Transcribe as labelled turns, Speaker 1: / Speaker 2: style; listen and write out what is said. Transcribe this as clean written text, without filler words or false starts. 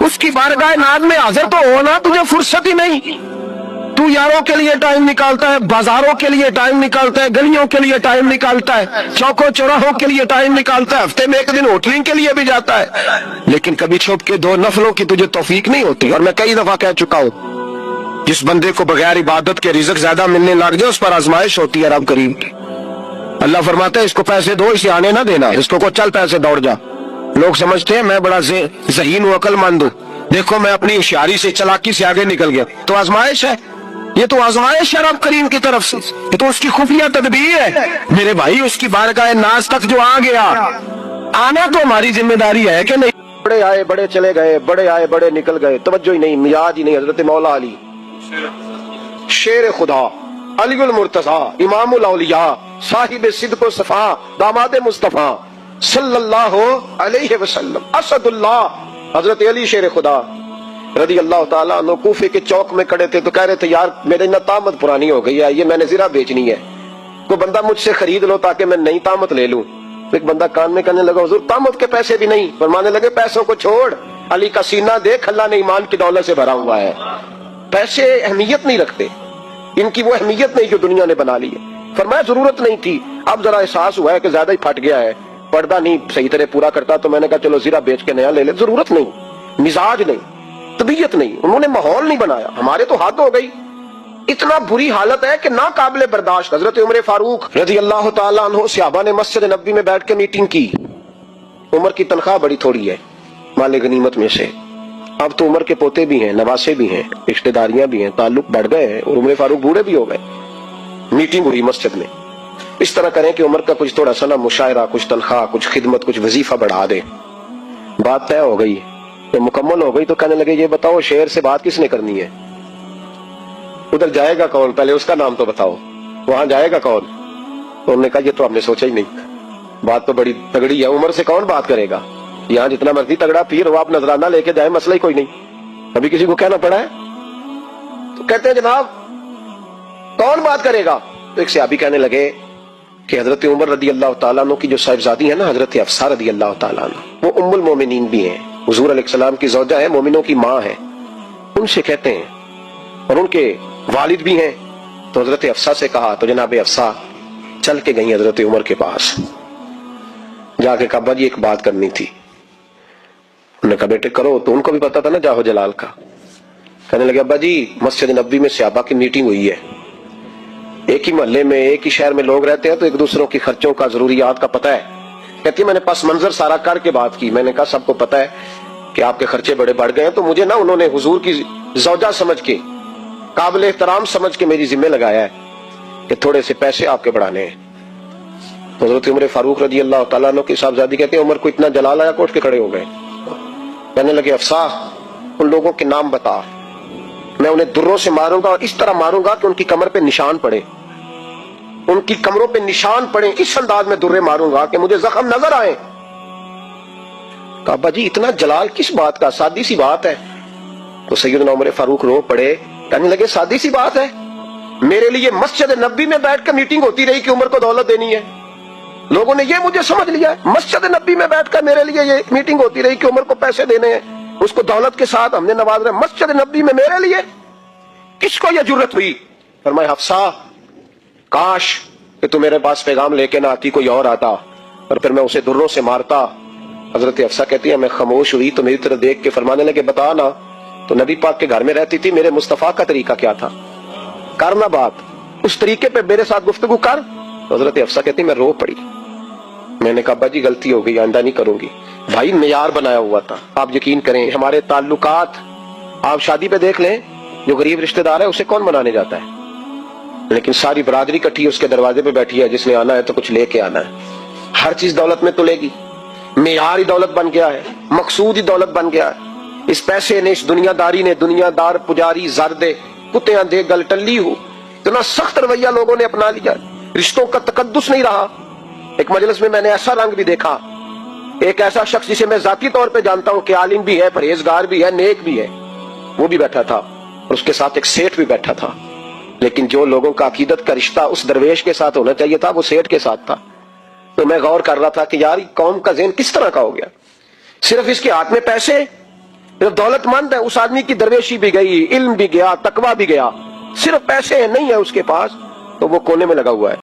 Speaker 1: اس کی بارگاہ ناز میں حاضر تو ہونا تجھے فرصت ہی نہیں. تو یاروں کے لیے ٹائم نکالتا ہے, بازاروں کے لیے ٹائم نکالتا ہے, گلیوں کے لیے ٹائم نکالتا ہے, چوکوں چوراہوں کے لیے ٹائم نکالتا ہے, ہفتے میں ایک دن ہوٹلنگ کے لیے بھی جاتا ہے, لیکن کبھی چھپ کے 2 نفلوں کی تجھے توفیق نہیں ہوتی. اور میں کئی دفعہ کہہ چکا ہوں, جس بندے کو بغیر عبادت کے رزق زیادہ ملنے لگ جائے اس پر آزمائش ہوتی ہے رب کریم کی. اللہ فرماتا ہے اس کو پیسے دو, اسے آنے نہ دینا, اس کو چل پیسے دوڑ جا. لوگ سمجھتے ہیں میں بڑا ذہین ہوں, عقل مند ہوں, دیکھو میں اپنی ہوشیاری سے چلاکی سے آگے نکل گیا. تو آزمائش ہے, یہ تو آزمائش ہے رب کریم کی طرف سے, یہ تو اس کی خفیہ تدبیر ہے. میرے بھائی اس کی بارگاہ ناز تک جو آ گیا, آنا تو ہماری ذمہ داری ہے کہ نہیں. بڑے آئے بڑے چلے گئے, بڑے آئے بڑے نکل گئے, توجہ ہی نہیں, میاد ہی نہیں. حضرت مولا علی شیر خدا, علی المرتضی, امام الاولیاء, صاحب صدق و صفا, داماد مصطفیٰ صلی اللہ علیہ وسلم, اسد اللہ, حضرت علی شیر خدا رضی اللہ تعالیٰ عنہ کوفے کے چوک میں کھڑے تھے تو کہہ رہے تھے یار میری نہ تامت پرانی ہو گئی ہے, یہ میں نے زرہ بیچنی ہے, کوئی بندہ مجھ سے خرید لو تاکہ میں نئی تامت لے لوں. ایک بندہ کان میں کہنے لگا حضور تامت کے پیسے بھی نہیں. فرمانے لگے پیسوں کو چھوڑ, علی کا سینہ دیکھ, اللہ نے ایمان کی دولت سے بھرا ہوا ہے. پیسے اہمیت نہیں رکھتے, ان کی وہ اہمیت نہیں جو دنیا نے بنا لی ہے. فرمایا ضرورت نہیں تھی, اب ذرا احساس ہوا ہے کہ زیادہ ہی پھٹ گیا ہے, پردہ نہیں صحیح طرح پورا کرتا, تو میں نے کہا چلو زرہ بیچ کے نیا لے لے. ضرورت نہیں, مزاج نہیں, طبیعت نہیں, انہوں نے ماحول نہیں بنایا. ہمارے تو حد ہو گئی, اتنا بری حالت ہے کہ ناقابل برداشت. حضرت عمر فاروق رضی اللہ تعالیٰ عنہ صحابہ نے مسجد نبوی میں بیٹھ کے میٹنگ کی. عمر کی تنخواہ بڑی تھوڑی ہے مال غنیمت میں سے, اب تو عمر کے پوتے بھی ہیں, نواسے بھی ہیں, رشتہ داریاں بھی ہیں, تعلق بڑھ گئے ہیں, اور عمر فاروق بوڑھے بھی ہو گئے. میٹنگ ہوئی مسجد میں, اس طرح کریں کہ عمر کا کچھ تھوڑا سا نا مشاعرہ, کچھ تنخواہ, کچھ خدمت, کچھ وظیفہ بڑھا دیں. بات طے ہو گئی, تو مکمل ہو گئی تو کہنے لگے یہ بتاؤ شہر سے بات کس نے کرنی ہے, ادھر جائے گا کون, پہلے اس کا نام تو بتاؤ, وہاں جائے گا کون. تو انہوں نے کہا یہ تو ہم نے سوچا ہی نہیں, بات تو بڑی تگڑی ہے, عمر سے کون بات کرے گا, یہاں جتنا مرضی تگڑا پیر ہو آپ نذرانہ لے کے جائے, مسئلہ ہی کوئی نہیں. ابھی کسی کو کہنا پڑا ہے, تو کہتے ہیں جناب کون بات کرے گا. تو ایک صحابی کہنے لگے کہ حضرت عمر رضی اللہ تعالیٰ عنہ کی جو صاحبزادی ہے نا حضرت حفصہ رضی اللہ تعالیٰ عنہ, وہ ام المومنین بھی ہیں, حضور علیہ السلام کی زوجہ ہے, مومنوں کی ماں ہے, ان سے کہتے ہیں, اور ان کے والد بھی ہیں. تو حضرت حفصہ سے کہا, تو جناب حفصہ چل کے گئی حضرت عمر کے پاس, جا کے کہا ابا جی ایک بات کرنی تھی. انہوں نے کہا بیٹے کرو, تو ان کو بھی پتا تھا نا جاہو جلال کا. کہنے لگے ابا جی مسجد نبوی میں صحابہ کی میٹنگ ہوئی ہے, ایک ہی محلے میں ایک ہی شہر میں لوگ رہتے ہیں تو ایک دوسروں کی خرچوں کا ضروریات کا پتہ ہے. کہتی میں نے پس منظر سارا کر کے بات کی, میں نے کہا سب کو پتہ ہے کہ آپ کے خرچے بڑے بڑھ گئے ہیں, تو مجھے نا انہوں نے حضور کی زوجہ سمجھ کے, قابل احترام سمجھ کے میری ذمہ لگایا ہے کہ تھوڑے سے پیسے آپ کے بڑھانے ہیں. حضرت عمر فاروق رضی اللہ تعالیٰ عنہ کی صاحبزادی کہتے ہیں عمر کو اتنا جلال آیا کہ اٹھ کے کھڑے ہو گئے. کہنے لگے حفصہ ان لوگوں کے نام بتا, میں انہیں دروں سے ماروں گا, اور اس طرح ماروں گا کہ ان کی کمر پہ نشان پڑے, ان کی کمروں پہ نشان پڑے, اس انداز میں درے ماروں گا کہ مجھے زخم نظر آئے. کہا ابا جی اتنا جلال کس بات کا, سادی سی بات ہے. تو سیدنا عمر فاروق رو پڑے, کہنے لگے سادی سی بات ہے, میرے لیے مسجد نبوی میں بیٹھ کر میٹنگ ہوتی رہی کہ عمر کو دولت دینی ہے. لوگوں نے یہ مجھے سمجھ لیا ہے, مسجد نبوی میں بیٹھ کر میرے لیے یہ میٹنگ ہوتی رہی کہ عمر کو پیسے دینے ہیں, اس کو دولت کے ساتھ ہم نے نواز رہے. مسجد نبوی میں میرے لیے کس کو یہ جرت ہوئی. فرمایا حفصہ کاش کہ تو میرے پاس پیغام لے کے نہ آتی, کوئی اور آتا اور پھر میں اسے دروں سے مارتا. حضرت حفصہ کہتی ہے میں خاموش ہوئی تو میری طرف دیکھ کے فرمانے لگے بتا نا, تو نبی پاک کے گھر میں رہتی تھی, میرے مصطفیٰ کا طریقہ کیا تھا, کرنا بات اس طریقے پہ میرے ساتھ گفتگو کر. تو حضرت حفصہ کہتی میں رو پڑی. میں نے کہا ابا جی غلطی ہو گئی, آئندہ نہیں کروں گی. بھائی معیار بنایا ہوا تھا, آپ یقین کریں ہمارے تعلقات, آپ شادی پہ دیکھ لیں جو غریب رشتہ دار ہے اسے کون منانے جاتا ہے, لیکن ساری برادری کٹھی اس کے دروازے پہ بیٹھی ہے, جس نے آنا ہے تو کچھ لے کے آنا ہے. ہر چیز دولت میں تلے گی, معیار ہی دولت بن گیا ہے, مقصود ہی دولت بن گیا ہے. اس پیسے نے, اس دنیا داری نے, دنیا دار پجاری زردے کتےاں دے گل ٹلی ہو, اتنا سخت رویہ لوگوں نے اپنا لیا, رشتوں کا تقدس نہیں رہا. ایک مجلس میں نے ایسا رنگ بھی دیکھا, ایک ایسا شخص جسے میں ذاتی طور پہ جانتا ہوں کہ عالم بھی ہے, پرہیزگار بھی ہے, نیک بھی ہے, وہ بھی بیٹھا تھا, اور اس کے ساتھ ایک سیٹھ بھی بیٹھا تھا. لیکن جو لوگوں کا عقیدت کا رشتہ اس درویش کے ساتھ ہونا چاہیے تھا وہ سیٹھ کے ساتھ تھا. تو میں غور کر رہا تھا کہ یار قوم کا ذہن کس طرح کا ہو گیا, صرف اس کے ہاتھ میں پیسے, جب دولت مند ہے، اس آدمی کی درویشی بھی گئی، علم بھی گیا، تقوی بھی گیا، صرف پیسے نہیں ہے اس کے پاس، تو وہ کونے میں لگا ہوا ہے۔